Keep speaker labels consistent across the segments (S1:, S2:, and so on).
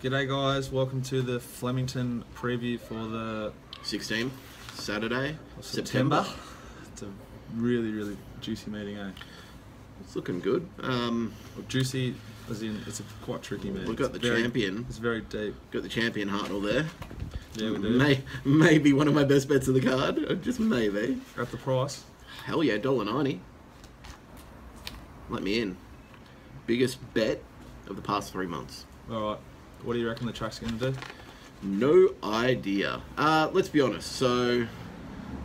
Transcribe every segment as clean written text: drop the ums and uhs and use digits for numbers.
S1: G'day guys, welcome to the Flemington preview for the
S2: 16th, Saturday,
S1: September. It's a really juicy meeting, eh?
S2: It's looking good.
S1: Well, juicy as in it's a quite tricky meeting.
S2: We've got the champion.
S1: It's very deep.
S2: Got the champion Hartnell there.
S1: Yeah, we do.
S2: Maybe one of my best bets of the card. Just maybe.
S1: At the price?
S2: Hell yeah, $1.90. Let me in. Biggest bet of the past 3 months.
S1: Alright, what do you reckon the track's going to do?
S2: No idea. Let's be honest. So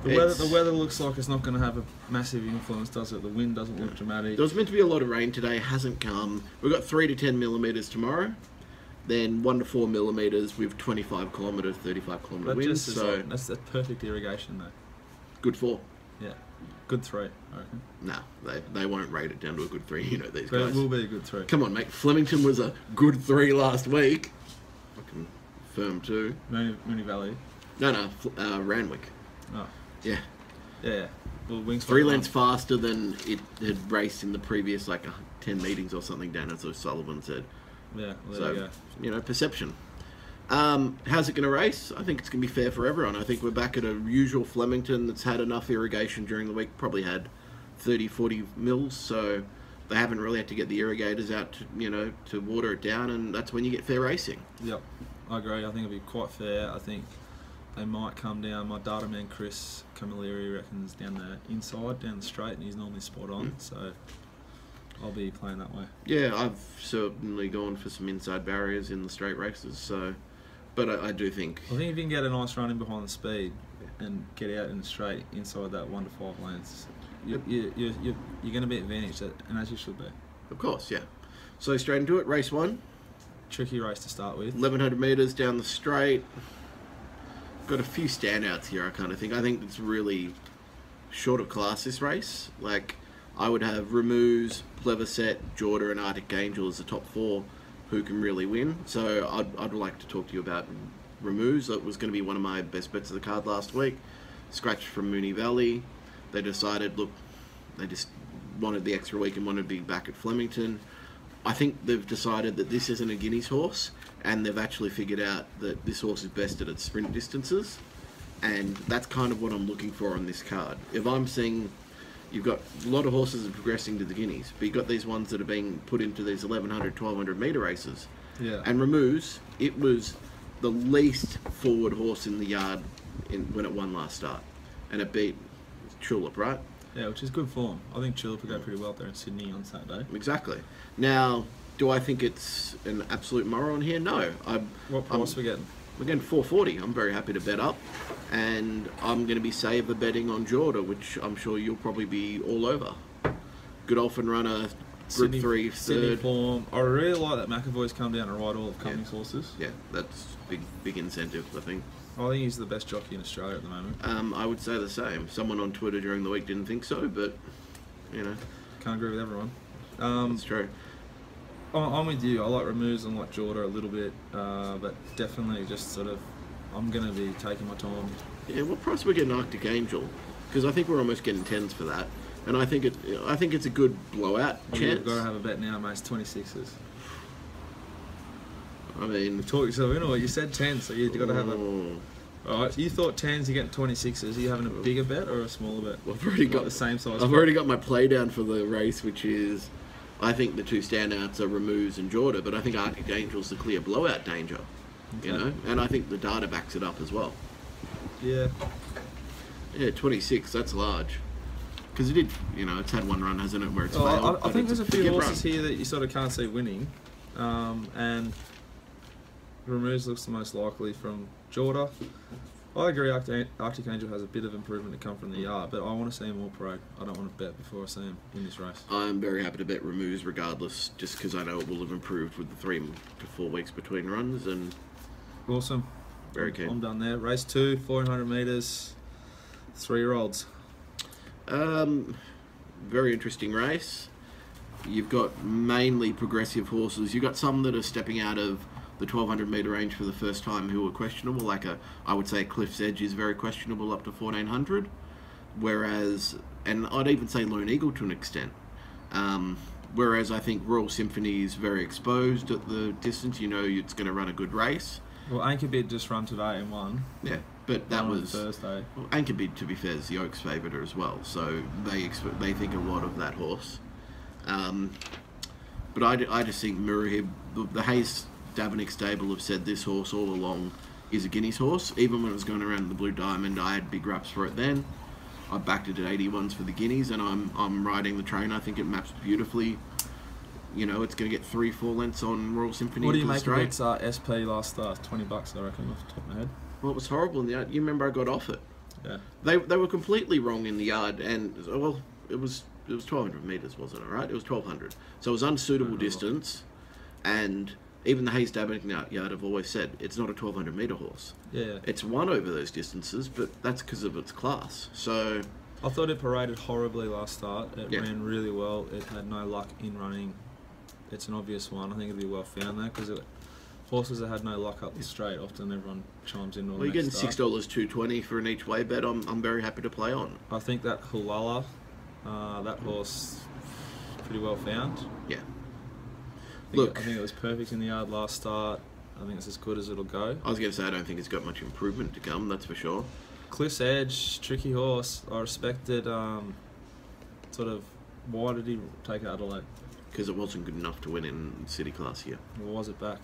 S1: the weather looks like it's not going to have a massive influence, does it? The wind doesn't look dramatic.
S2: There was meant to be a lot of rain today. Hasn't come. We've got 3 to 10 millimeters tomorrow. Then 1 to 4 millimeters with 25 kilometers, 35 kilometer winds. So
S1: that's perfect irrigation, though.
S2: Good 4.
S1: Yeah, good 3, I reckon.
S2: No, they won't rate it down to a good 3. You know these
S1: But
S2: guys.
S1: it will be a good 3.
S2: Come on, mate. Flemington was a good 3 last week. I can confirm too.
S1: Mooney Valley.
S2: No, Randwick.
S1: Oh.
S2: Yeah.
S1: Yeah. Well, wings
S2: 3 lengths faster than it had raced in the previous 10 meetings or something down, as Sullivan said.
S1: Yeah, well,
S2: so,
S1: there you go.
S2: Perception. How's it going to race? I think it's going to be fair for everyone. I think we're back at a usual Flemington that's had enough irrigation during the week. Probably had 30, 40 mils, so they haven't really had to get the irrigators out to water it down, and that's when you get fair racing.
S1: Yep, I agree. I think it'll be quite fair. I think they might come down. My data man Chris Camilleri reckons down the inside, down the straight, and he's normally spot on, so I'll be playing that way.
S2: Yeah, I've certainly gone for some inside barriers in the straight races, so... But I do think...
S1: I think if you can get a nice run in behind the speed and get out in the straight inside that 1 to 5 lanes, you're going to be advantaged, and as you should be.
S2: Of course, yeah. So straight into it, race 1.
S1: Tricky race to start with.
S2: 1,100 metres down the straight. Got a few standouts here, I kind of think. I think it's really short of class, this race. I would have Remuse, Pleverset, Jorda and Arctic Angel as the top 4 who can really win. So I'd like to talk to you about Remuse. That was going to be one of my best bets of the card last week. Scratched from Mooney Valley. They decided, look, they just wanted the extra week and wanted to be back at Flemington. I think they've decided that this isn't a Guineas horse, and they've actually figured out that this horse is best at its sprint distances, and that's kind of what I'm looking for on this card. If I'm seeing you've got a lot of horses that are progressing to the Guineas, but you've got these ones that are being put into these 1,100, 1,200 metre races.
S1: Yeah.
S2: And Remuse, it was the least forward horse in the yard when it won last start. And it beat Tulip, right?
S1: Yeah, which is good form. I think Tulip will go pretty well there in Sydney on Saturday.
S2: Exactly. Now, do I think it's an absolute moron here? No.
S1: What price are we getting?
S2: We're getting $4.40. I'm very happy to bet up. And I'm going to be saver betting on Jorda, which I'm sure you'll probably be all over. Godolphin runner, Group 3,
S1: Sydney
S2: 3rd.
S1: form. I really like that McAvoy's come down and ride all of Cummings' horses.
S2: Yeah, that's big incentive, I think.
S1: I think he's the best jockey in Australia at the moment.
S2: I would say the same. Someone on Twitter during the week didn't think so, but,
S1: Can't agree with everyone.
S2: That's true.
S1: I'm with you. I like Remuse and like Jorda a little bit, but definitely just I'm going to be taking my time.
S2: Yeah, what price are we getting Arctic Angel? Because I think we're almost getting 10s for that, and I think it's a good blowout chance.
S1: You've got to have a bet now, mate. It's 26s.
S2: I mean,
S1: Talk yourself into it. You said 10, so you've got to have a. All right, so you thought 10s, you're getting 26s. Are you having a bigger bet or a smaller bet?
S2: I've already got
S1: the same size.
S2: I've already got my play down for the race, which is, I think the 2 standouts are Remuse and Jorda, but I think Arctic Angel's the clear blowout danger.
S1: Okay.
S2: And I think the data backs it up as well.
S1: Yeah.
S2: Yeah, 26. That's large. Because it did, it's had one run, hasn't it, where it's failed.
S1: I think there's a few horses
S2: run
S1: here that you sort of can't see winning, and Remuse looks the most likely from Jorda. I agree Arctic Angel has a bit of improvement to come from the yard, but I want to see him all pro. I don't want to bet before I see him in this race.
S2: I'm very happy to bet Remuse regardless, just because I know it will have improved with the 3 to 4 weeks between runs. And
S1: awesome.
S2: Very keen.
S1: I'm done there. Race 2, 400 metres, 3-year-olds.
S2: Very interesting race. You've got mainly progressive horses. You've got some that are stepping out of the 1,200 metre range for the first time who are questionable. I would say Cliff's Edge is very questionable up to 1,400. Whereas, and I'd even say Lone Eagle to an extent. Whereas I think Royal Symphony is very exposed at the distance. You know, it's going to run a good race.
S1: Well, Anchorbid just run today and won.
S2: Yeah, but that was
S1: Thursday.
S2: Well, Anchorbid, to be fair, is the Oaks' favourite as well, so they think a lot of that horse. But I just think Murrahib, the Hayes Davennick stable have said this horse all along is a Guineas horse. Even when it was going around the Blue Diamond, I had big raps for it then. I backed it at 81s for the Guineas, and I'm riding the train. I think it maps beautifully. You know, it's going to get 3-4 lengths on Royal Symphony.
S1: What do you make of its SP last start? $20, I reckon, off the top of my head.
S2: Well, it was horrible in the yard. You remember I got off it.
S1: Yeah.
S2: They were completely wrong in the yard, and well, it was 1,200 metres, wasn't it? Right? It was 1,200, so it was unsuitable distance, and even the Hayes Davennick yard have always said it's not a 1,200 metre horse.
S1: Yeah.
S2: It's won over those distances, but that's because of its class. So
S1: I thought it paraded horribly last start. It ran really well. It had no luck in running. It's an obvious one. I think it'd be well found there because horses that had no luck up the straight, often everyone chimes in.
S2: Well, you're getting $6.220 for an each way bet. I'm very happy to play on.
S1: I think that Hulala, that horse, pretty well found.
S2: Yeah.
S1: I think it was perfect in the yard last start. I think it's as good as it'll go.
S2: I was going to say I don't think it's got much improvement to come. That's for sure.
S1: Cliff's Edge, tricky horse. I respected. Sort of, why did he take Adelaide?
S2: Because it wasn't good enough to win in City Class here.
S1: Or was it back?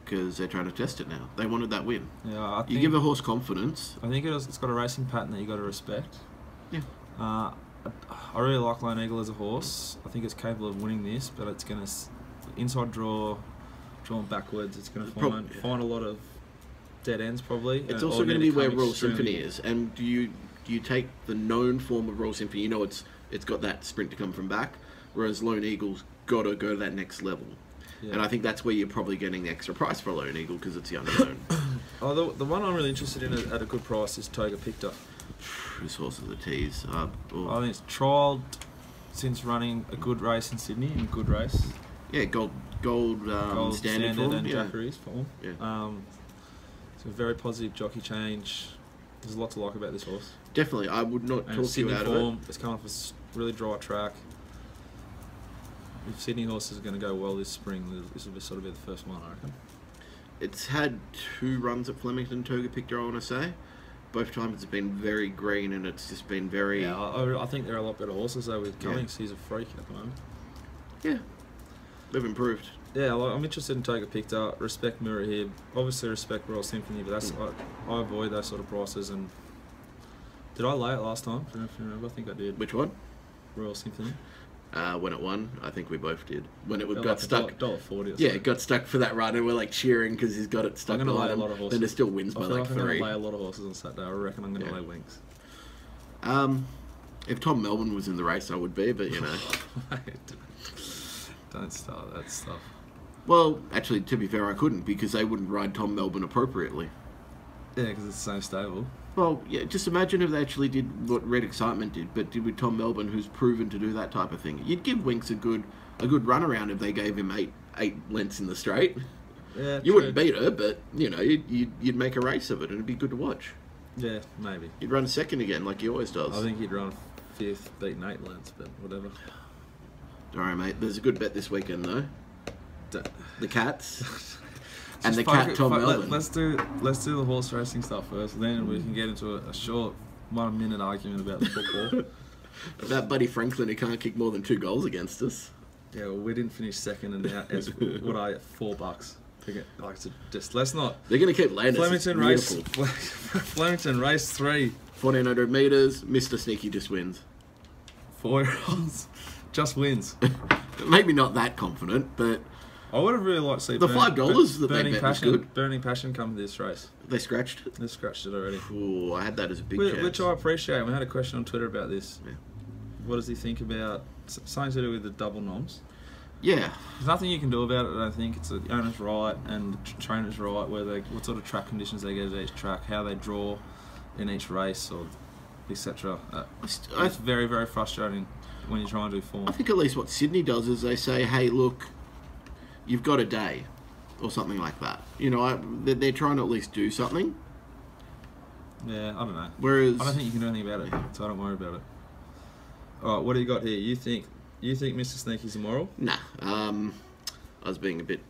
S2: Because they're trying to test it now. They wanted that win.
S1: Yeah,
S2: you give a horse confidence.
S1: I think it's got a racing pattern that you got to respect.
S2: Yeah.
S1: I really like Lone Eagle as a horse. I think it's capable of winning this, but it's going to inside drawn backwards. It's going to find a lot of dead ends probably.
S2: It's also going to be where Royal Symphony is. And do you take the known form of Royal Symphony? You know it's got that sprint to come from back, whereas Lone Eagle's got to go to that next level. Yeah. And I think that's where you're probably getting the extra price for Lone Eagle because it's the unknown.
S1: The one I'm really interested in at a good price is Toga Picta.
S2: This horse is a tease.
S1: I think it's trialled since running a good race in Sydney, in a good race.
S2: Yeah, gold standard form.
S1: And Jackery's form.
S2: Yeah.
S1: It's a very positive jockey change. There's a lot to like about this horse.
S2: Definitely, I would not talk you out of it.
S1: It's come off a really dry track. If Sydney horses are going to go well this spring, this will sort of be the first one, I reckon.
S2: It's had 2 runs at Flemington, Toga Picta, I want to say. Both times it's been very green and it's just been very...
S1: Yeah, I think there are a lot better horses though with Cummings. He's a freak at the moment.
S2: Yeah, they've improved.
S1: Yeah, I'm interested in Toga Picta. Respect Murrahib. Obviously respect Royal Symphony, but that's I avoid those sort of prices. And did I lay it last time? I don't know if you remember. I think I did.
S2: Which one?
S1: Royal Symphony.
S2: When it won, I think we both did. When it got
S1: like
S2: stuck,
S1: $1.40.
S2: Yeah, it got stuck for that run, and we're like cheering because he's got it stuck.
S1: I'm going to lay a lot of horses.
S2: Then it still wins by like 3.
S1: I'm going to lay a lot of horses on Saturday. I reckon I'm going to lay wings.
S2: If Tom Melbourne was in the race, I would be, but you know.
S1: Don't start that stuff.
S2: Well, actually, to be fair, I couldn't because they wouldn't ride Tom Melbourne appropriately.
S1: Yeah, because it's so stable.
S2: Well, yeah, just imagine if they actually did what Red Excitement did, but did with Tom Melbourne, who's proven to do that type of thing. You'd give Winks a good run around if they gave him eight lengths in the straight.
S1: Yeah,
S2: you wouldn't beat her, but you know you'd make a race of it, and it'd be good to watch.
S1: Yeah, maybe.
S2: You'd run 2nd again, like he always does.
S1: I think he'd run 5th, beating 8 lengths, but whatever.
S2: All right, mate. There's a good bet this weekend though. The Cats. And the Tom Melbourne.
S1: Let's do the horse racing stuff first, then we can get into a short 1 minute argument about the football.
S2: About Buddy Franklin who can't kick more than 2 goals against us.
S1: Yeah, well, we didn't finish 2nd, and now it's $4. Let's not.
S2: They're going to keep landing.
S1: Flemington race 3.
S2: 1,400 metres. Mr. Sneaky just wins.
S1: 4-year-olds just wins.
S2: Maybe not that confident, but.
S1: I would have really liked to see
S2: the $5 that they bet was good.
S1: Burning Passion come to this race.
S2: They scratched it?
S1: They scratched it already.
S2: Ooh, I had that as a big chance.
S1: Which I appreciate. We had a question on Twitter about this.
S2: Yeah.
S1: What does he think about something to do with the double noms?
S2: Yeah.
S1: There's nothing you can do about it, I don't think. It's the owner's right and the trainer's right, what sort of track conditions they get at each track, how they draw in each race, or etc. It's very, very frustrating when you're trying to do form.
S2: I think at least what Sydney does is they say, hey, look, you've got a day, or something like that. You know, they're trying to at least do something.
S1: Yeah, I don't know.
S2: Whereas
S1: I don't think you can do anything about it, so I don't worry about it. All right, what do you got here? You think You think Mr. Sneaky's immoral?
S2: Nah. I was being a bit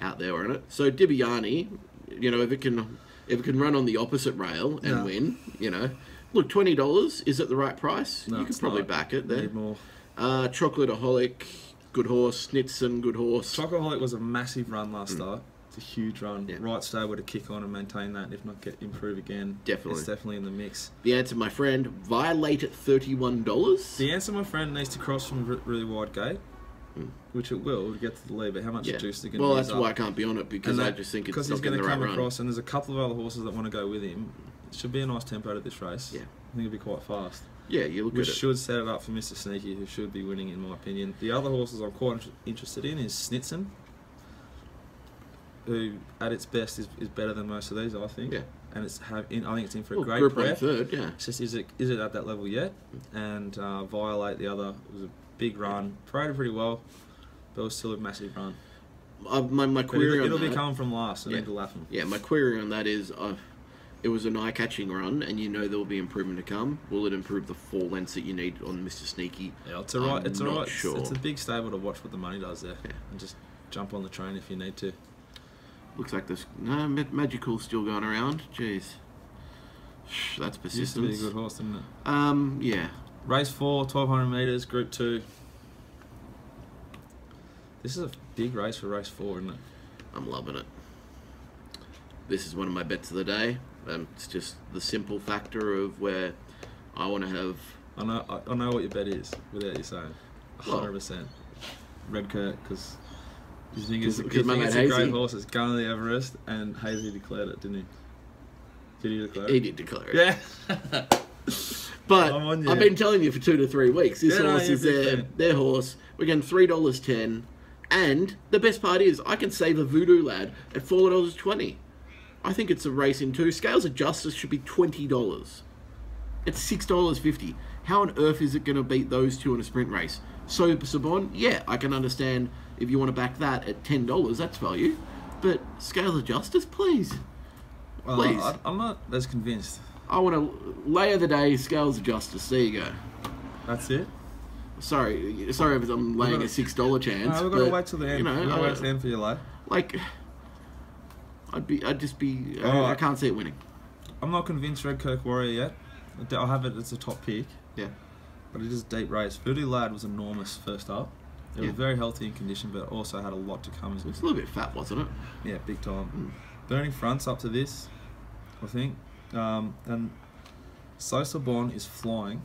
S2: out there on it. So Dibiani, you know, if it can run on the opposite rail and win, you know, look, $20, is it the right price?
S1: No,
S2: you could probably back it there.
S1: Need more.
S2: Chocolateaholic, good horse. Snitson, good horse.
S1: Chocolateaholic was a massive run last start. It's a huge run. Right stable to kick on and maintain that, if not improve again.
S2: Definitely.
S1: It's definitely in the mix.
S2: The answer, my friend, Violate at $31.
S1: The answer, my friend, needs to cross from a really wide gate, which it will to get to the lead, but how much juice is it going to use
S2: that's why I can't be on it, because I just think it's not going to
S1: come across, and there's a couple of other horses that want to go with him. It should be a nice tempo to this race.
S2: Yeah.
S1: I think it'll be quite fast.
S2: Yeah, you look at it.
S1: Which should set it up for Mr. Sneaky, who should be winning, in my opinion. The other horses I'm quite interested in is Snitson, who at its best is better than most of these, I think.
S2: Yeah.
S1: And I think it's in for a great
S2: Group
S1: prep.
S2: 1 third, yeah.
S1: It's just, is it at that level yet? And Violate, the other, was a big run. Paraded pretty well, but it was still a massive run.
S2: My query
S1: it'll
S2: on
S1: be
S2: that,
S1: coming from last, so need to laugh him.
S2: Yeah, my query on that is, it was an eye-catching run, and you know there will be improvement to come. Will it improve the 4 lengths that you need on Mr. Sneaky?
S1: Yeah, it's alright. It's alright.
S2: Sure.
S1: It's a big stable to watch what the money does there, and just jump on the train if you need to.
S2: Looks like this. No, Magical's still going around. Jeez, that's persistence.
S1: Used to be a good horse, didn't it?
S2: Yeah.
S1: Race 4, 1200 metres, Group 2. This is a big race for race 4, isn't it?
S2: I'm loving it. This is one of my bets of the day. It's just the simple factor of where I want to have.
S1: I know what your bet is without you saying. 100%. Red Kirk, because you think it's a great horse. It's going to the Everest, and Hazy declared it, didn't he? Did he declare it?
S2: He did declare it.
S1: Yeah.
S2: But I've been telling you for 2 to 3 weeks. This horse is their horse. We're getting $3.10, and the best part is I can save a Voodoo Lad at $4.20. I think it's a race in 2. Scales of Justice should be $20. It's $6.50. How on earth is it going to beat those two in a sprint race? So Sabon, yeah, I can understand if you want to back that at $10, that's value. But Scales of Justice, please. Please.
S1: I'm not as convinced.
S2: I want to lay of the day, Scales of Justice. There you go.
S1: That's it?
S2: Sorry if I'm laying a $6 chance.
S1: No, we've got to wait till the end.
S2: You know,
S1: we've got to wait till the end for your lay.
S2: Like, I'd just be. I can't see it winning.
S1: I'm not convinced Red Kirk Warrior yet. I'll have it as a top pick.
S2: Yeah.
S1: But it is a deep race. Voodoo Lad was enormous first up. It was very healthy in condition, but also had a lot to come.
S2: It's a little bit fat, wasn't it?
S1: Yeah, big time. Burning fronts up to this, I think. And Sosa Bon is flying.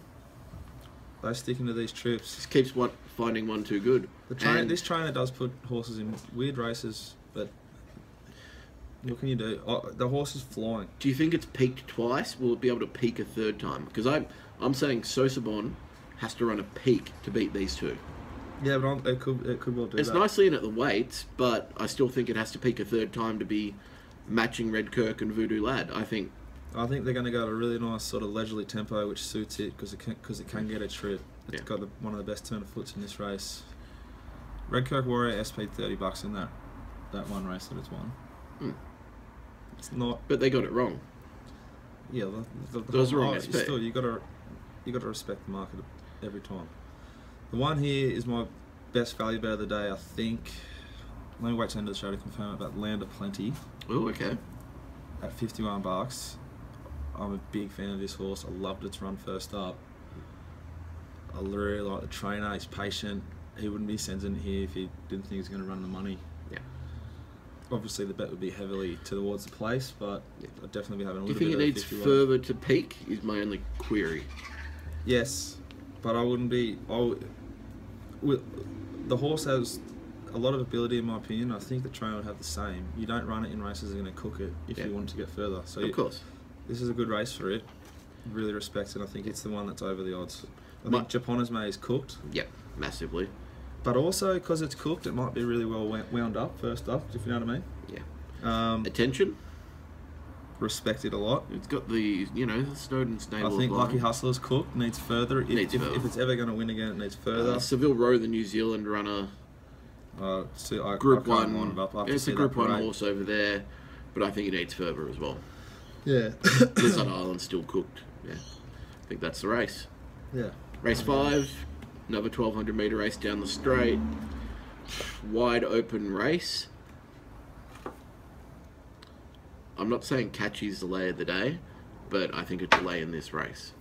S1: They're sticking to these trips.
S2: Just keeps finding one too good.
S1: This trainer does put horses in weird races, but what can you do? The horse is flying.
S2: Do you think it's peaked twice? Will it be able to peak a third time? Because I'm saying Sosa Bon has to run a peak to beat these two.
S1: Yeah, but it could well do that.
S2: It's nicely in at the weights, but I still think it has to peak a third time to be matching Red Kirk and Voodoo Lad. I think
S1: they're going to go at a really nice sort of leisurely tempo, which suits it because it can get a trip. It's got one of the best turn of foots in this race. Red Kirk Warrior SP $30 in that one race that it's won. It's not.
S2: But they got it wrong.
S1: Yeah,
S2: that was wrong.
S1: Still, you got to respect the market every time. The one here is my best value bet of the day, I think. Let me wait till the end of the show to confirm it. But Land of Plenty.
S2: Oh, okay.
S1: At $51. I'm a big fan of this horse. I loved its run first up. I really like the trainer. He's patient. He wouldn't be sending it here if he didn't think he was going to run the money.
S2: Yeah.
S1: Obviously, the bet would be heavily towards the place, but I'd definitely be having a little bit of.
S2: Do you think it needs
S1: 51.
S2: further to peak? Is my only query.
S1: Yes, but I wouldn't be. The horse has a lot of ability, in my opinion. I think the trainer would have the same. You don't run it in races that are going to cook it if you want to get further. So
S2: of course,
S1: this is a good race for it. Really respect it. I think it's the one that's over the odds. I think Japona's May is cooked.
S2: Yep, massively.
S1: But also, because it's cooked, it might be really well wound up first up, if you know what I mean.
S2: Yeah. Attention.
S1: Respect it a lot.
S2: It's got the Snowden stable.
S1: I think Lucky Hustler's cooked, needs further. If it's ever going to win again, it needs further.
S2: Seville Rowe, the New Zealand runner.
S1: Group
S2: 1. It's a Group 1 horse over there, but I think it needs further as well.
S1: Yeah.
S2: Blizzard Island's still cooked. Yeah. I think that's the race.
S1: Yeah.
S2: Race 5. Another 1200 metre race down the straight. Wide open race. I'm not saying Catchy's the lay of the day, but I think it's a lay in this race.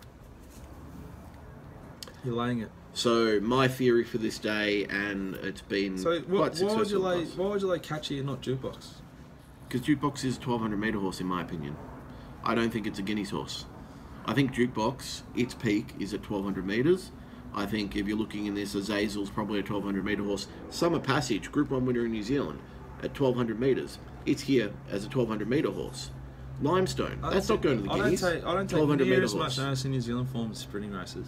S1: You're laying it.
S2: So my theory for this day, and it's been quite successful.
S1: Why would you lay Catchy and not Jukebox?
S2: Because Jukebox is a 1200 metre horse, in my opinion. I don't think it's a Guineas horse. I think Jukebox, its peak is at 1200 metres. I think if you're looking in this, Azazel's probably a 1200 metre horse. Summer Passage, Group 1 winner in New Zealand, at 1200 metres. It's here as a 1200 metre horse. Limestone, that's not going to the Guineas.
S1: I don't take near as much notice in New Zealand form as sprinting races.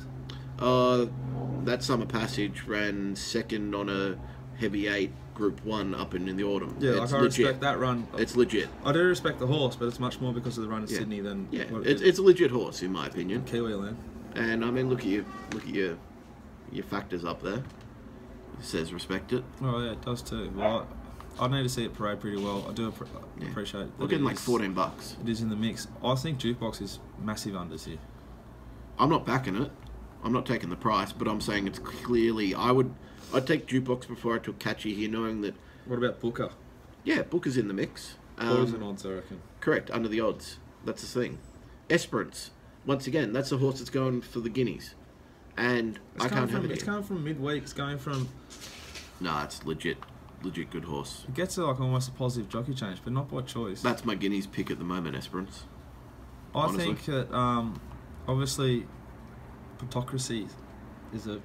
S2: That Summer Passage ran second on a heavy 8 Group 1 up in the autumn.
S1: Yeah,
S2: it's
S1: I
S2: legit.
S1: respect that run.
S2: It's legit.
S1: I do respect the horse, but it's much more because of the run in Sydney than...
S2: Yeah, it's a legit horse, in my opinion.
S1: Kiwi land.
S2: And, I mean, look at your factors up there. It says respect it.
S1: Oh, yeah, it does too. Well, I need to see it parade pretty well. I do appreciate that.
S2: We're getting like $14.
S1: It is in the mix. I think Jukebox is massive unders here.
S2: I'm not backing it. I'm not taking the price, but I'm saying it's clearly... I'd take Jukebox before I took Catchy here, knowing that...
S1: What about Booker?
S2: Yeah, Booker's in the mix.
S1: Poison odds, I reckon.
S2: Correct, under the odds. That's the thing. Esperance. Once again, that's a horse that's going for the Guineas. And I can't have it.
S1: It's going from midweek. It's going from...
S2: Nah, it's legit good horse.
S1: It gets like almost a positive jockey change, but not by choice.
S2: That's my Guineas pick at the moment, Esperance.
S1: I think that obviously Plutocracy is a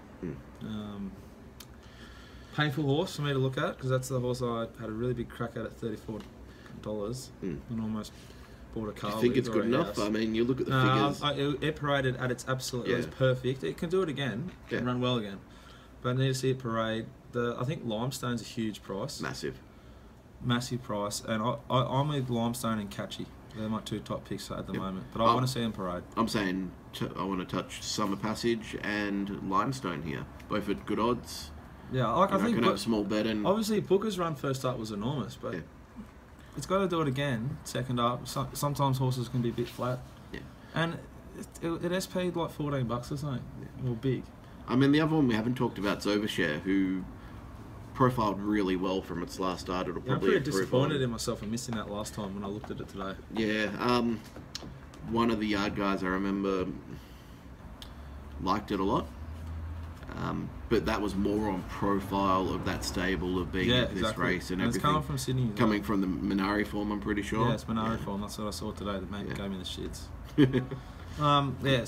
S1: painful horse for me to look at, because that's the horse I had a really big crack at $34 and almost bought a car.
S2: I think it's good enough. I mean, you look at the figures.
S1: It paraded at its absolute. It was perfect. It can do it again. It can run well again. But I need to see it parade. I think Limestone's a huge price. Massive price. And I'm with Limestone and Catchy. They're my two top picks at the moment. But I want to see them parade.
S2: I'm saying I want to touch Summer Passage and Limestone here. Both at good odds.
S1: Yeah, I think...
S2: can have a small bet. And
S1: obviously, Booker's run first up was enormous, but it's got to do it again, second up. Sometimes horses can be a bit flat. Yeah. And it SP'd like $14 or something. Or big.
S2: I mean, the other one we haven't talked about is Overshare, who profiled really well from its last start. It'll probably
S1: I'm pretty disappointed in myself for missing that last time when I looked at it today.
S2: Yeah, one of the yard guys I remember liked it a lot, but that was more on profile of that stable of being at this race and everything. It's
S1: coming from Sydney.
S2: Coming from the Minari form, I'm pretty sure.
S1: Yeah, it's Minari form. That's what I saw today. That gave me the shits.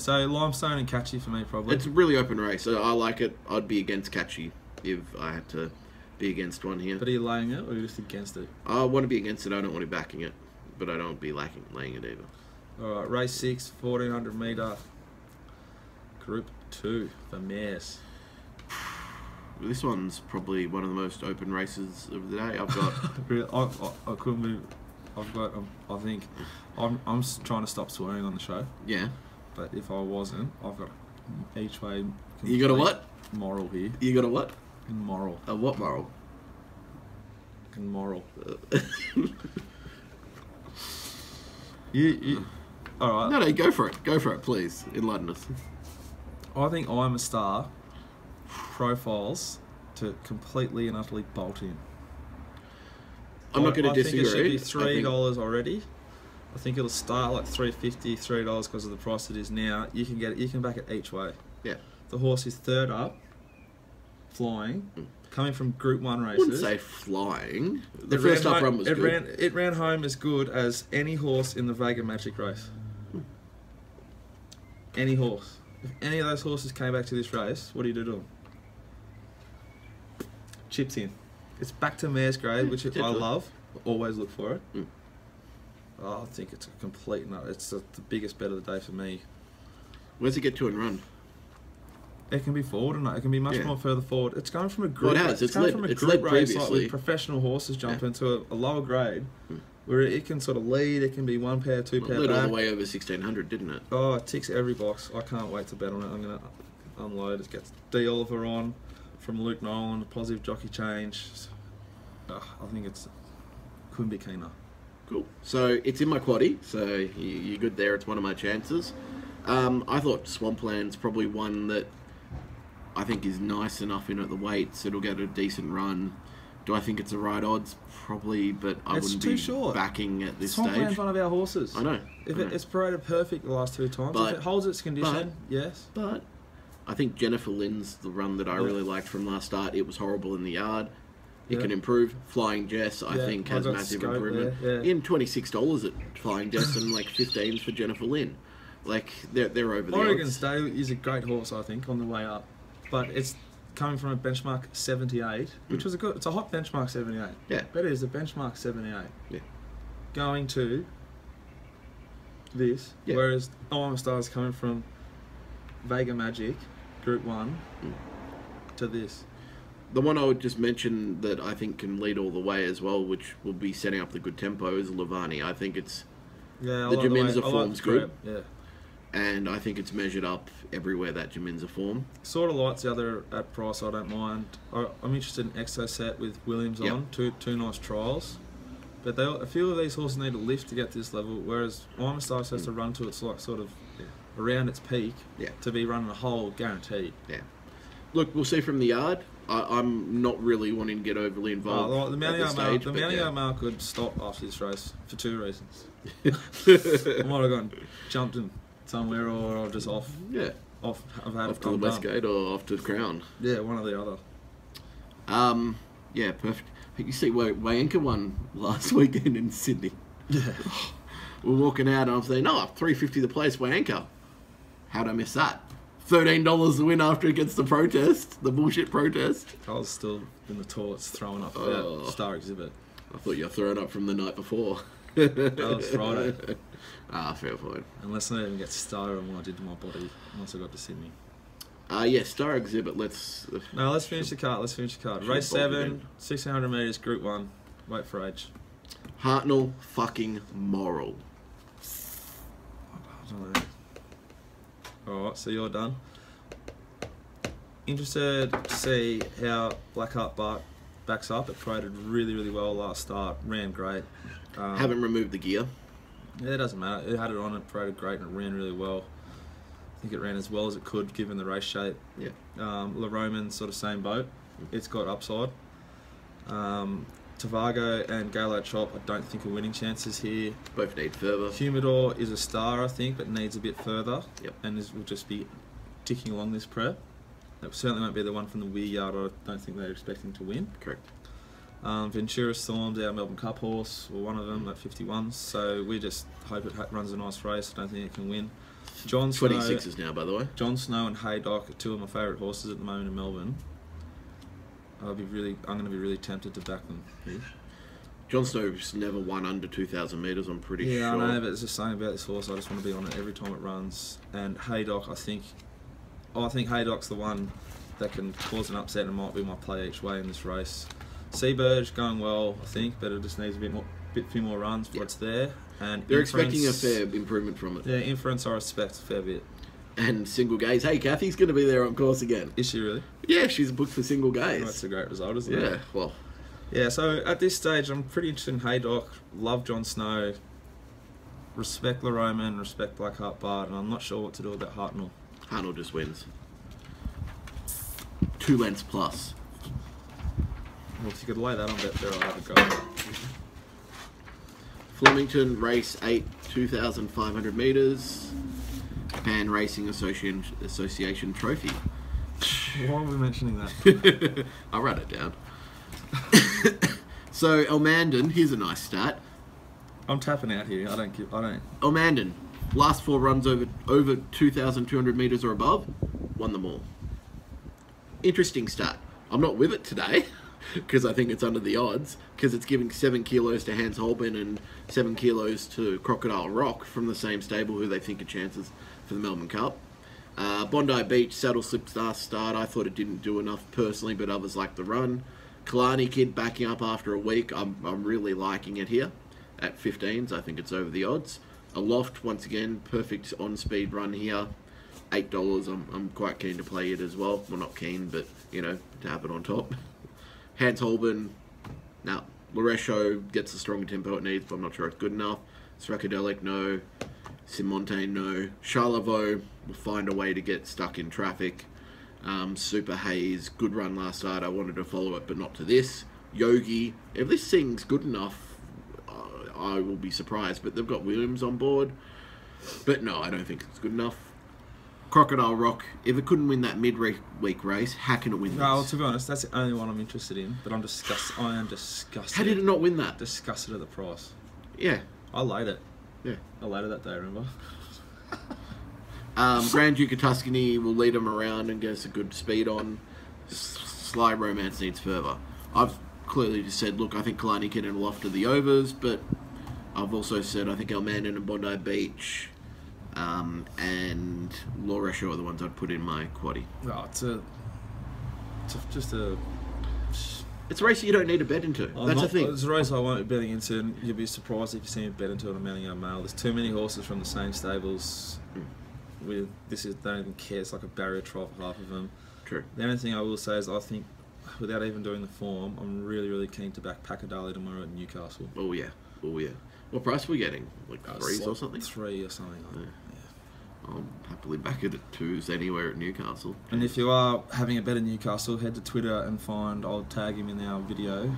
S1: So Limestone and Catchy for me, probably.
S2: It's a really open race. So I like it. I'd be against Catchy if I had to be against one here.
S1: But are you laying it, or are you just against it?
S2: I want to be against it. I don't want to be backing it, but I don't want to be laying it either.
S1: All right, race 6, 1400 metre, Group 2 for mares.
S2: This one's probably one of the most open races of the day. I've got.
S1: I couldn't be. I've got. I think. I'm trying to stop swearing on the show. Yeah. But if I wasn't, I've got each way.
S2: You got a what?
S1: Moral here.
S2: You got a what?
S1: Moral.
S2: A what moral?
S1: Moral. You. All right.
S2: No, go for it. Go for it, please. Enlighten us.
S1: I think I'm a Star profiles to completely and utterly bolt in.
S2: I'm not going to disagree.
S1: I think it should be $3 already. I think it'll start like $3.50, $3 because of the price it is now. You can get it. You can back it each way.
S2: Yeah.
S1: The horse is third up, flying, coming from Group 1 races.
S2: I wouldn't say flying. The first up run was good.
S1: It ran home as good as any horse in the Vega Magic race. Any horse. If any of those horses came back to this race, what do you do to them? Chips in. It's back to mare's grade, which I love. Always look for it. I think it's a complete nut. It's the biggest bet of the day for me.
S2: Where's it get to and run?
S1: It can be forward and it can be much more further forward. It's going from a group.
S2: Well, it has. It's led
S1: race,
S2: previously.
S1: like with professional horses jump into a lower grade, where it can sort of lead. It can be one pair, two pair.
S2: Led
S1: back.
S2: all the way over 1600, didn't it?
S1: Oh, it ticks every box. I can't wait to bet on it. I'm gonna unload. It gets D Oliver on from Luke Nolan. Positive jockey change. I think couldn't be keener.
S2: Cool. So it's in my quaddie, so you're good there. It's one of my chances. I thought Swampland's probably one that I think is nice enough in at the weights. It'll get a decent run. Do I think it's the right odds? Probably, but I
S1: It's
S2: wouldn't
S1: too
S2: be
S1: short.
S2: backing at this
S1: It's not playing in
S2: stage.
S1: front of our horses.
S2: I know.
S1: If
S2: I know.
S1: it's paraded perfect the last 2 times,
S2: But-
S1: if it holds its condition, yes.
S2: But I think Jennifer Lynn's the run that I
S1: Yeah.
S2: really liked from last start. It was horrible in the yard. It
S1: Yeah.
S2: can improve. Flying Jess, I
S1: Yeah,
S2: think,
S1: I've
S2: has
S1: got
S2: massive
S1: scope
S2: improvement.
S1: there, yeah.
S2: In $26 at Flying Jess and like 15s for Jennifer Lynn. Like they're over the
S1: Oregon's
S2: odds.
S1: Day is a great horse, I think, on the way up, but it's coming from a benchmark 78, which was it's a hot benchmark 78.
S2: Yeah.
S1: But it is a benchmark 78.
S2: Yeah.
S1: Going to this,
S2: Yeah.
S1: whereas I'm Star's coming from Vega Magic, Group 1, to this.
S2: The one I would just mention that I think can lead all the way as well, which will be setting up the good tempo, is Lavani. I think it's,
S1: Yeah,
S2: The
S1: I like
S2: Jaminza
S1: way- I like
S2: form's
S1: the
S2: good.
S1: grab, Yeah.
S2: and I think it's measured up everywhere that Jaminza form.
S1: Sort of likes the other at price, I don't mind. I'm interested in Exo Set with Williams
S2: Yep.
S1: on, two nice trials. But a few of these horses need a lift to get to this level, whereas I'm Star has to run to its like sort of around its peak
S2: Yeah.
S1: to be running a hole guaranteed.
S2: Yeah. Look, we'll see from the yard. I'm not really wanting to get overly involved
S1: Well, the
S2: at this stage. but yeah.
S1: Mountie could stop after this race for 2 reasons. I might have gone jumped in somewhere or just off.
S2: Yeah.
S1: I've had
S2: Off to the Westgate or off to the Crown.
S1: Yeah, one or the other.
S2: Yeah, perfect. You see, Wayanka won last weekend in Sydney.
S1: Yeah.
S2: We're walking out and I'm saying, no, $3.50 the place, Wayanka. How'd I miss that? $13 the win after it gets the protest, the bullshit protest.
S1: I was still in the toilets throwing up
S2: Oh.
S1: about Star Exhibit.
S2: I thought you were throwing up from the night before.
S1: That was Friday.
S2: Fair point.
S1: Unless I even get started on what I did to my body once I got to Sydney.
S2: Yeah, Star Exhibit, let's...
S1: No, let's finish the card. Race
S2: Should
S1: 7,
S2: bolt it in.
S1: 1600 metres, Group 1. Wait for age.
S2: Hartnell fucking Moral.
S1: I don't know. Alright, so you're done. Interested to see how Blackheart Bart backs up. It traded really, really well last start. Ran great.
S2: Haven't removed the gear.
S1: Yeah, it doesn't matter. It had it on, it traded great, and it ran really well. I think it ran as well as it could given the race shape.
S2: Yeah.
S1: La Roman, sort of same boat. It's got upside. Tavago and Galo Chop, I don't think are winning chances here.
S2: Both need further.
S1: Humidor is a star, I think, but needs a bit further.
S2: Yep.
S1: And will just be ticking along this prep. That certainly won't be the one from the Weir Yard. I don't think they're expecting to win.
S2: Correct.
S1: Ventura Storm's our Melbourne Cup horse, or one of them at 51. So we just hope it runs a nice race. I don't think it can win. John Snow,
S2: 26s now, by the way.
S1: John Snow and Haydock are two of my favourite horses at the moment in Melbourne. I'm going to be really tempted to back them here.
S2: Jon Snow's never won under 2,000 metres, I'm pretty sure.
S1: Yeah, I know, but it's just something about this horse. I just want to be on it every time it runs. And Haydock, I think Haydock's the one that can cause an upset and might be my play each way in this race. Seabird going well, I think, but it just needs a few more runs before it's there. And
S2: They're expecting a fair improvement from it.
S1: Yeah, Inference I respect a fair bit.
S2: And Single Gaze. Hey, Kathy's going to be there on course again.
S1: Is she really?
S2: Yeah, she's booked for Single Gaze.
S1: That's a great result, isn't it?
S2: Yeah, well,
S1: Yeah, so at this stage, I'm pretty interested in Haydock. Love Jon Snow. Respect La Roman, respect Blackheart Bard, and I'm not sure what to do about Hartnell.
S2: Hartnell just wins. 2 lengths plus.
S1: Well, if you could lay that on bet there, I'll have a go.
S2: Flemington, race 8, 2,500 metres. Japan Racing Association Trophy.
S1: Why are we mentioning that?
S2: I'll write it down. So, Elmandon, here's a nice stat.
S1: I'm tapping out here. I don't.
S2: Elmandon, last 4 runs over 2,200 metres or above, won them all. Interesting stat. I'm not with it today, because I think it's under the odds, because it's giving 7 kilos to Hans Holbein and 7 kilos to Crocodile Rock from the same stable who they think are chances for the Melbourne Cup. Bondi Beach, saddle slip last start. I thought it didn't do enough personally, but others like the run. Kalani Kid backing up after a week. I'm really liking it here at 15s. I think it's over the odds. Aloft, once again, perfect on-speed run here. $8. I'm quite keen to play it as well. Well, not keen, but, you know, to have it on top. Hans Holbein, now, Loresho gets the stronger tempo it needs, but I'm not sure it's good enough. Strakadelic, no. Simonte, no. Charlevoix will find a way to get stuck in traffic. Super Haze, good run last start. I wanted to follow it, but not to this. Yogi, if this thing's good enough, I will be surprised. But they've got Williams on board. But no, I don't think it's good enough. Crocodile Rock, if it couldn't win that mid-week race, how can it win this?
S1: Well, to be honest, that's the only one I'm interested in. But I am disgusted.
S2: How did it not win that?
S1: Disgusted at the price.
S2: Yeah.
S1: I laid it.
S2: Yeah.
S1: I laid it that day, remember?
S2: Grand Duke of Tuscany will lead them around and get us a good speed on. Sly Romance needs further. I've clearly just said, look, I think Kalani can and Loft are the overs, but I've also said I think El Mandan and Bondi Beach and Laura Shaw are the ones I'd put in my quaddie.
S1: Oh,
S2: it's a race you don't need to bet into. That's the thing.
S1: It's a race I won't be betting into, and you'll be surprised if you see me bet into it on a Mounting Yard Mail. There's too many horses from the same stables. Don't even care. It's like a barrier trial for half of them.
S2: True.
S1: The only thing I will say is I think, without even doing the form, I'm really, really keen to back Packadali tomorrow at Newcastle.
S2: Oh yeah. What price are we getting? Like threes or something?
S1: 3 or something.
S2: Yeah. I'll happily back it at 2s anywhere at Newcastle.
S1: And if you are having a bet in Newcastle, head to Twitter and I'll tag him in our video,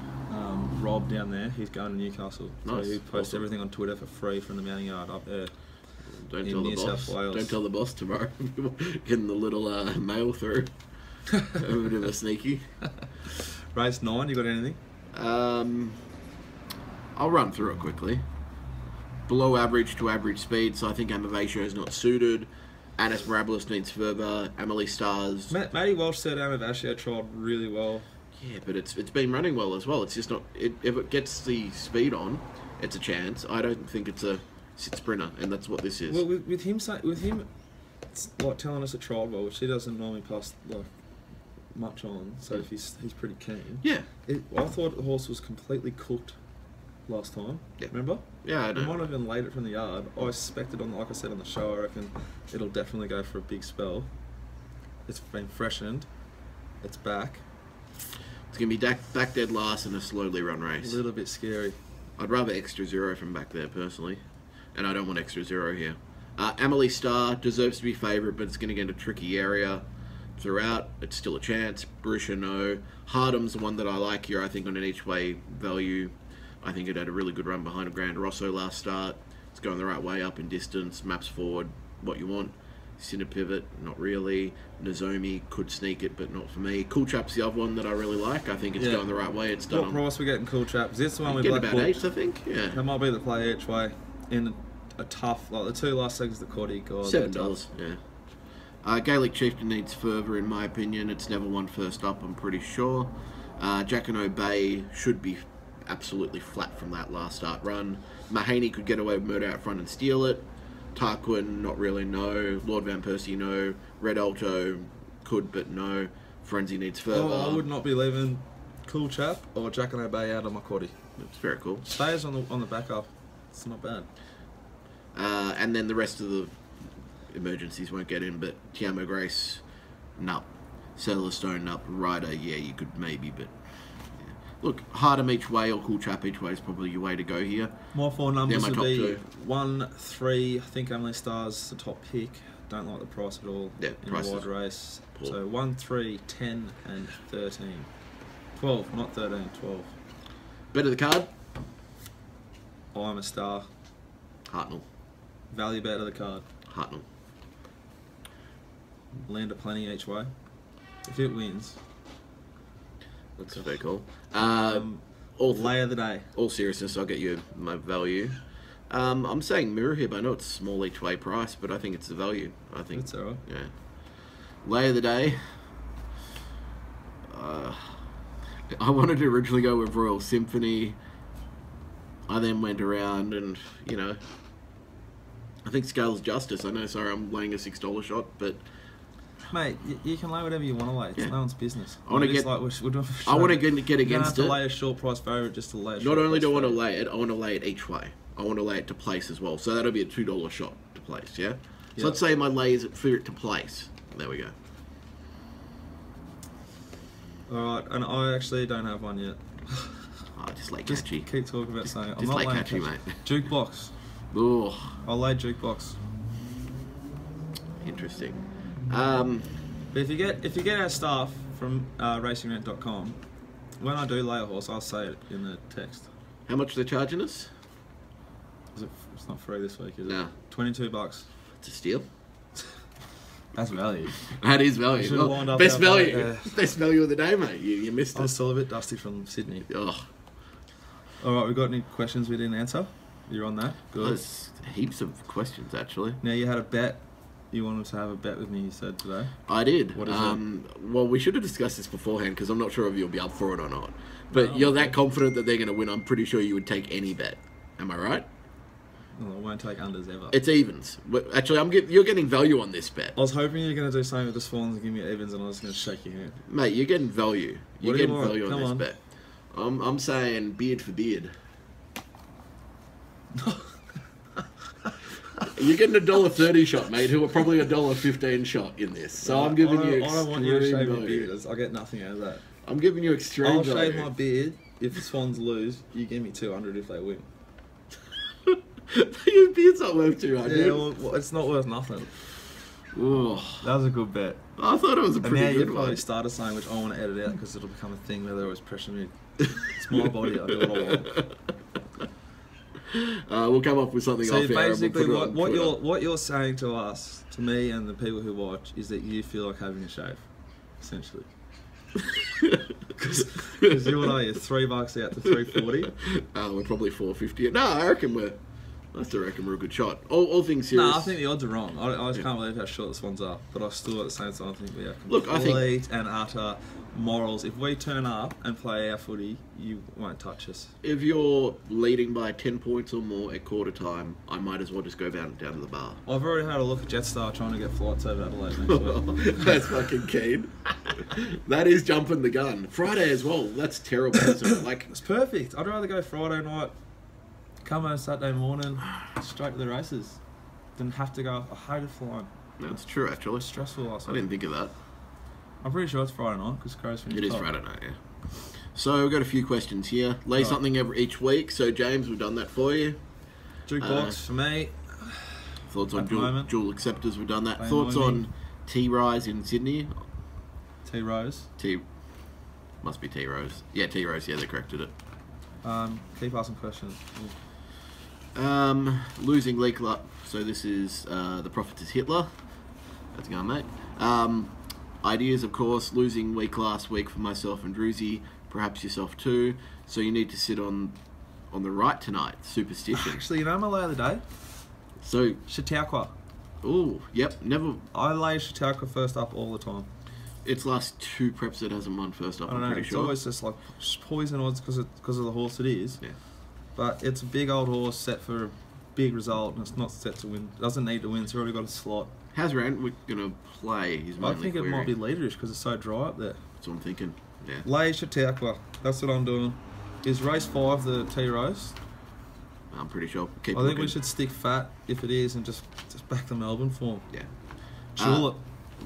S1: Rob down there. He's going to Newcastle.
S2: Nice.
S1: So he posts everything on Twitter for free from the Mounting Yard up there.
S2: Don't tell the boss. Don't tell the boss tomorrow. Getting the little mail through. A bit of a sneaky.
S1: Race 9, you got anything?
S2: I'll run through it quickly. Below average to average speed, so I think Amavatio is not suited. Anis Mirabilis needs further. Amelie Stars.
S1: Matty Walsh said Amavatio trialled really well.
S2: Yeah, but it's been running well as well. It's just not. If it gets the speed on, it's a chance. I don't think it's a sit sprinter, and that's what this is.
S1: Well, with him, it's like telling us a trial well, which he doesn't normally pass like much on. So if he's pretty keen.
S2: Yeah.
S1: I thought the horse was completely cooked last time.
S2: Yeah.
S1: Remember?
S2: Yeah, I know.
S1: I might have even laid it from the yard. I suspected like I said on the show, I reckon it'll definitely go for a big spell. It's been freshened. It's back.
S2: It's going to be back dead last in a slowly run race.
S1: A little bit scary.
S2: I'd rather extra 0 from back there, personally. And I don't want extra 0 here. Amelie Star deserves to be favourite, but it's going to get a tricky area throughout. It's still a chance. Brusha, no. Hardham's the one that I like here, I think, on an each-way value. I think it had a really good run behind a Grand Rosso last start. It's going the right way up in distance. Maps forward, what you want. Cinepivot, not really. Nozomi could sneak it, but not for me. Cool Chap's the other one that I really like. I think it's going the right way. It's done.
S1: What price we getting Cool Chap? Is this the one we
S2: get about 8, I think. Yeah.
S1: That might be the play each way in a tough, like the 2 last legs of the quaddie. God,
S2: $7. Yeah. Gaelic Chieftain needs further, in my opinion. It's never won first up, I'm pretty sure. Jackano Bay should be absolutely flat from that last start run. Mahaney could get away with Murder out front and steal it. Tarquin, not really, no. Lord Van Persie, no. Red Alto, could, but no. Frenzy needs further.
S1: I would not be leaving Cool Chap or Jackano Bay out of my quaddie.
S2: It's very cool.
S1: Stays on the back up. It's not bad.
S2: And then the rest of the emergencies won't get in, but Tiamo Grace, nup. Settler Stone, nup. Ryder, yeah, you could maybe, but... Look, Hardham each way or Cool Chap each way is probably your way to go here.
S1: My 4 numbers
S2: my
S1: would
S2: top
S1: be
S2: 2.
S1: 1, 3. I think Emily Star's the top pick. Don't like the price at all in a wide race.
S2: Poor.
S1: So 1, 3, 10 and 13. 12, not 13, 12.
S2: Bet of the card?
S1: I'm a Star.
S2: Hartnell.
S1: Value bet of the card.
S2: Hartnell.
S1: Land a plenty each way. If it wins...
S2: That's very cool.
S1: Lay of the day.
S2: All seriousness, I'll get you my value. I'm saying mirror here, but I know it's small each way price, but I think it's the value. I think
S1: it's alright.
S2: Yeah. Lay of the day. I wanted to originally go with Royal Symphony. I then went around and, you know, I think Scales Justice. I know, sorry, I'm laying a $6 shot, but...
S1: Mate, you can lay whatever you want to lay. It's no one's business.
S2: I want to get.
S1: Like we're doing
S2: I want to get against it.
S1: You don't have to lay a short price favourite just to lay.
S2: Not only do I want to lay it, I want to lay it each way. I want to lay it to place as well. So that'll be a $2 shot to place. Yeah. So let's say my lay is for it to place. There we go.
S1: All right, and I actually don't have one yet.
S2: Oh, just lay catchy.
S1: Just keep talking about something.
S2: Just lay catchy, mate.
S1: Jukebox.
S2: Oh.
S1: I'll lay Jukebox.
S2: Interesting.
S1: But if you get our staff from racingrant.com, when I do lay a horse, I'll say it in the text.
S2: How much are they charging us?
S1: It's not free this week, is it?
S2: No.
S1: $22.
S2: It's a steal.
S1: That's value.
S2: That is value.
S1: Should've lined up
S2: Best
S1: our
S2: value.
S1: plate,
S2: Best value of the day, mate. You missed
S1: I'm
S2: it.
S1: still a bit dusty from Sydney.
S2: Oh,
S1: Alright, we got any questions we didn't answer? You're on that? Good.
S2: there's heaps of questions, actually.
S1: Now, you had a bet. You wanted to have a bet with me, you said today.
S2: I did.
S1: What is it?
S2: Well, we should have discussed this beforehand because I'm not sure if you'll be up for it or not. But
S1: No,
S2: you're
S1: okay.
S2: that confident that they're going to win, I'm pretty sure you would take any bet. Am I right?
S1: Well, I won't take unders ever.
S2: It's evens. Actually, you're getting value on this bet.
S1: I was hoping you were going to do something with the Swans and give me evens, and I was going to shake your hand.
S2: Mate, you're getting value. You're
S1: What do you
S2: getting
S1: want?
S2: value on
S1: Come
S2: this
S1: on.
S2: bet. I'm saying beard for beard. You're getting $1.30 shot, mate, who are probably $1.15 shot in this. So I'm giving you
S1: I don't want you to
S2: extreme
S1: shave your
S2: value.
S1: beard. I get nothing out of that.
S2: I'm giving you extreme
S1: I'll
S2: value.
S1: shave my beard if the Swans lose. You give me 200 if they win.
S2: Your beard's not worth 200.
S1: Yeah, well, it's not worth nothing.
S2: Oh,
S1: That was a good bet.
S2: I thought it was a
S1: And
S2: pretty
S1: now you
S2: good
S1: probably
S2: one.
S1: started saying, which I want to edit out because it'll become a thing where they always pressure me. It's my body. I do what I want.
S2: We'll come up with something
S1: So
S2: off air and we'll
S1: basically,
S2: put it on Twitter.
S1: what you're saying to us, to me, and the people who watch, is that you feel like having a shave, essentially. Because you and I are $3 out to 340.
S2: We're probably 450. No, I reckon I still reckon we're a good shot. All things serious.
S1: No, I think the odds are wrong. I just can't believe how short this one's up. But I still, at the same time, think we are
S2: Look, I
S1: complete and utter morals. If we turn up and play our footy, you won't touch us.
S2: If you're leading by 10 points or more at quarter time, I might as well just go down to the bar.
S1: I've already had a look at Jetstar trying to get flights over Adelaide next week.
S2: That's fucking keen. That is jumping the gun. Friday as well. That's terrible. Isn't it? Like,
S1: It's perfect. I'd rather go Friday night, come home Saturday morning, straight to the races, than have to go. I hated flying.
S2: that's true, actually.
S1: It's stressful last
S2: I
S1: week.
S2: didn't think of that.
S1: I'm pretty sure it's Friday night because Crows finished
S2: It is
S1: top.
S2: Friday night, yeah. So we've got a few questions here. Lay
S1: Right.
S2: something each week. So James, we've done that for you.
S1: Jukebox for me.
S2: Thoughts on
S1: At the moment.
S2: dual acceptors, we've done that.
S1: They
S2: Thoughts
S1: annoy me.
S2: on T-Rise in Sydney?
S1: T-Rose.
S2: Must be T-Rose. Yeah, T-Rose, yeah, they corrected it.
S1: Keep asking questions.
S2: Losing league club. So this is the Prophets is Hitler. How's it going, mate? Ideas, of course. Losing week last week for myself and Druzy, perhaps yourself too. So you need to sit on the right tonight. Superstition.
S1: Actually, you know my lay of the day?
S2: So,
S1: Chautauqua.
S2: oh, yep, never.
S1: I lay Chautauqua first up all the time.
S2: Its last two preps it hasn't won first up.
S1: I don't
S2: I'm
S1: know.
S2: pretty
S1: It's
S2: sure.
S1: always just like poison odds because of the horse it is.
S2: Yeah.
S1: But it's a big old horse set for a big result, and it's not set to win. It doesn't need to win. It's already got a slot.
S2: How's Rand gonna play? His
S1: I think it might be leaderish because it's so dry up there.
S2: That's what I'm thinking. Yeah.
S1: Lay Chautauqua. That's what I'm doing. Is race 5 the T-Rose?
S2: I'm pretty sure. Keep
S1: I think
S2: looking.
S1: we should stick fat if it is and just back the Melbourne form.
S2: Yeah.
S1: Julep.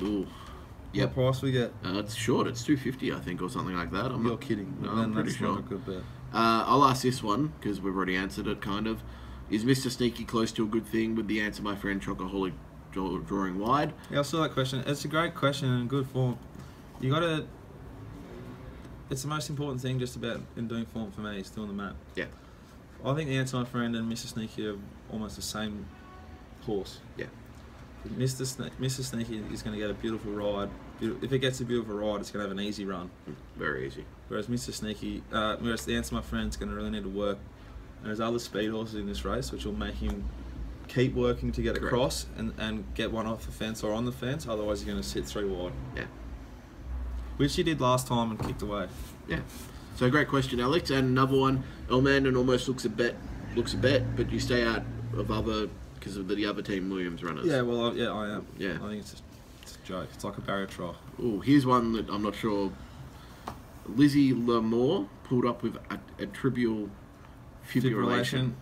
S2: Ooh.
S1: What
S2: Yep.
S1: price we get?
S2: It's short. It's 250, I think, or something like that. I'm
S1: You're
S2: not
S1: kidding.
S2: No,
S1: Then
S2: I'm pretty
S1: that's
S2: sure.
S1: not a good bet.
S2: I'll ask this one because we've already answered it. Kind of. Is Mr. Sneaky close to a good thing? With the answer, my friend Chocoholic drawing wide.
S1: Yeah, I saw that question. It's a great question and good form. You got to. It's the most important thing just about in doing form for me is doing the map.
S2: Yeah.
S1: I think the answer, my friend, and Mr. Sneaky are almost the same horse.
S2: Yeah.
S1: Mr. Sneaky is going to get a beautiful ride. If it gets a beautiful ride, it's going to have an easy run.
S2: Very easy.
S1: Whereas whereas the answer, my friend, is going to really need to work. And there's other speed horses in this race, which will make him keep working to get
S2: Correct.
S1: across and get one off the fence or on the fence. Otherwise, you're going to sit 3 wide.
S2: Yeah.
S1: Which he did last time and kicked away.
S2: Yeah. So great question, Alex. And another one. Elmandan almost looks a bet, but you stay out of other because of the other team Williams runners.
S1: Yeah, well, yeah, I am.
S2: Yeah.
S1: I think it's a joke. It's like a barrier trial.
S2: Oh, here's one that I'm not sure. Lizzie Lamore pulled up with atrial fibrillation.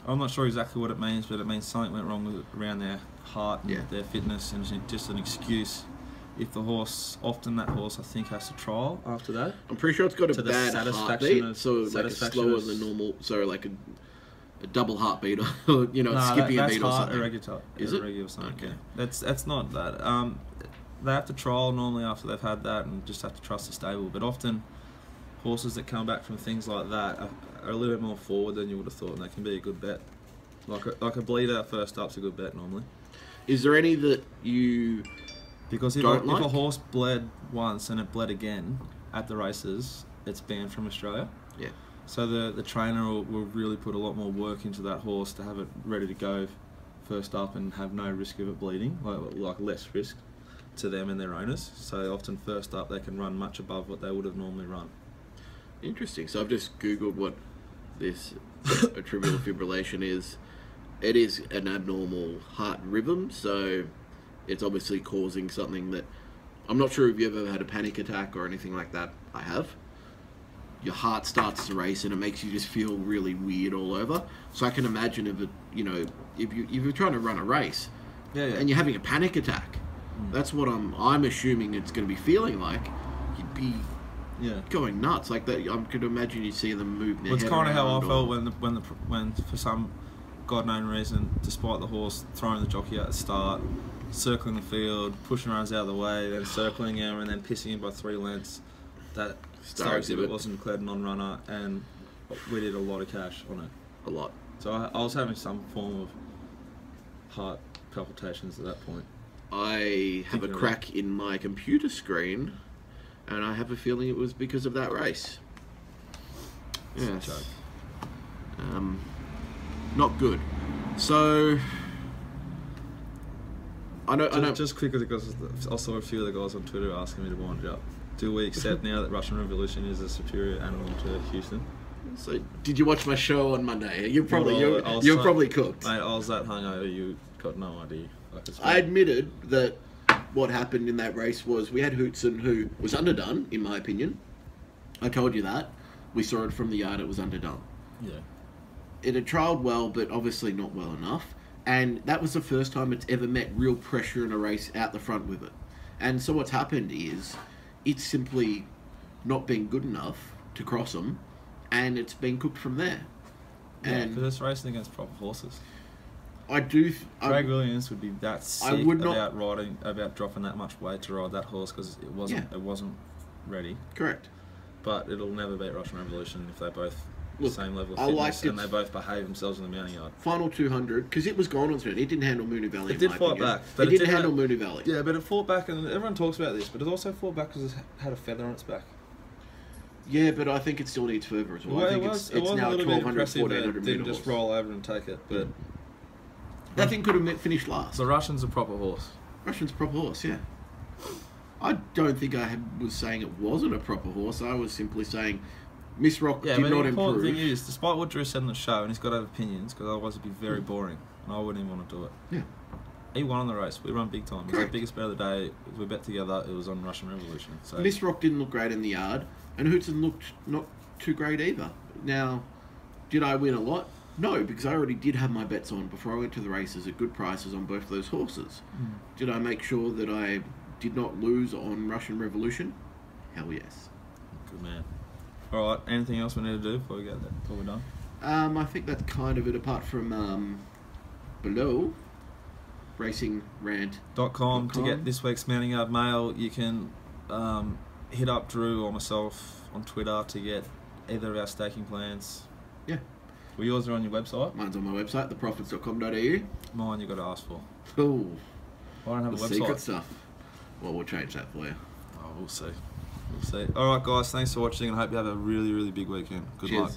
S1: I'm not sure exactly what it means, but it means something went wrong with around their heart and
S2: Yeah.
S1: their fitness, and it's just an excuse. If the horse, often that horse, I think, has to trial after that.
S2: I'm pretty sure it's got a
S1: To the
S2: bad
S1: satisfaction
S2: heartbeat,
S1: of-
S2: so like a
S1: satisfaction
S2: slower
S1: of-
S2: than normal, so like a double heartbeat, or skipping a
S1: that's
S2: beat or
S1: heart
S2: something.
S1: irregular.
S2: Is it?
S1: Irregular or something.
S2: Okay.
S1: Yeah. That's not that. they have to trial normally after they've had that and just have to trust the stable. But often horses that come back from things like that are a little bit more forward than you would have thought, and they can be a good bet. Like a bleeder first up's a good bet normally.
S2: Is there any that you
S1: Because if
S2: don't
S1: if a
S2: like?
S1: horse bled once and it bled again at the races, it's banned from Australia.
S2: Yeah.
S1: So the trainer will really put a lot more work into that horse to have it ready to go first up and have no risk of it bleeding, like less risk to them and their owners. So often first up they can run much above what they would have normally run.
S2: Interesting. So I've just Googled what this atrial fibrillation is. It is an abnormal heart rhythm, so it's obviously causing something that... I'm not sure if you've ever had a panic attack or anything like that. I have. Your heart starts to race and it makes you just feel really weird all over. So I can imagine if it, if you're trying to run a race and you're having a panic attack, that's what I'm assuming it's going to be feeling like. You'd be going nuts like that. I could imagine you see them move their
S1: Well, it's
S2: head
S1: kind of how I
S2: around
S1: felt when for some God known reason, despite the horse throwing the jockey at the start, circling the field, pushing runs out of the way, then circling him and then pissing him by 3 lengths, that Star Exhibit wasn't declared non-runner, and we did a lot of cash on it.
S2: A lot.
S1: So I was having some form of heart palpitations at that point.
S2: I have a crack in my computer screen, and I have a feeling it was because of that race. Yes. Not good. So I know.
S1: Just quickly, because I saw a few of the guys on Twitter asking me to wind it up. Do we accept now that Russian Revolution is a superior animal to Houston?
S2: So did you watch my show on Monday? You're probably cooked.
S1: Mate, I was that hungover. You got no idea.
S2: I admitted that what happened in that race was we had Hootson, who was underdone, in my opinion. I told you that. We saw it from the yard. It was underdone.
S1: Yeah.
S2: It had trialled well, but obviously not well enough. And that was the first time it's ever met real pressure in a race out the front with it. And so what's happened is it's simply not been good enough to cross them, and it's been cooked from there.
S1: Yeah, because it's racing against proper horses.
S2: Craig
S1: Williams would be that sick about dropping that much weight to ride that horse because it wasn't ready.
S2: Correct.
S1: But it'll never beat Russian Revolution if they're both the same level of fitness and they both behave themselves in the mounting yard.
S2: Final 200, because it was gone on turn. It didn't handle Moonee Valley.
S1: It did fight back.
S2: But it didn't handle Moonee Valley.
S1: Yeah, but it fought back, and everyone talks about this, but it also fought back because it had a feather on its back.
S2: Yeah, but I think it still needs further as well.
S1: Well,
S2: I think
S1: it's
S2: now
S1: a little
S2: 1,200,
S1: bit impressive
S2: 1,400
S1: that it
S2: metre
S1: didn't just
S2: horse.
S1: roll over and take it, but...
S2: That thing could have finished last.
S1: The Russian's a proper horse.
S2: Russian's a proper horse, yeah. I don't think I was saying it wasn't a proper horse. I was simply saying Miss Rock did not improve.
S1: The important thing is, despite what Drew said on the show, and he's got to have opinions, because otherwise it'd be very boring, and I wouldn't even want to do it.
S2: Yeah.
S1: He won on the race. We run big time. It was our biggest bet of the day. We bet together. It was on Russian Revolution. So
S2: Miss Rock didn't look great in the yard, and Hootson looked not too great either. Now, did I win a lot? No, because I already did have my bets on before I went to the races at good prices on both those horses. Did I make sure that I did not lose on Russian Revolution? Hell yes.
S1: Good man. All right. Anything else we need to do before we get that? Before we're done?
S2: I think that's kind of it. Apart from below, Racing Rant.
S1: .com to get this week's Mounting Yard mail. You can hit up Drew or myself on Twitter to get either of our staking plans.
S2: Yeah.
S1: Well, yours are on your website.
S2: Mine's on my website, theprofits.com.au.
S1: Mine you got to ask for.
S2: Oh.
S1: I don't have a website.
S2: Secret stuff. Well, we'll change that for you.
S1: Oh, we'll see. We'll see. All right, guys. Thanks for watching, and I hope you have a really, really big weekend. Good luck.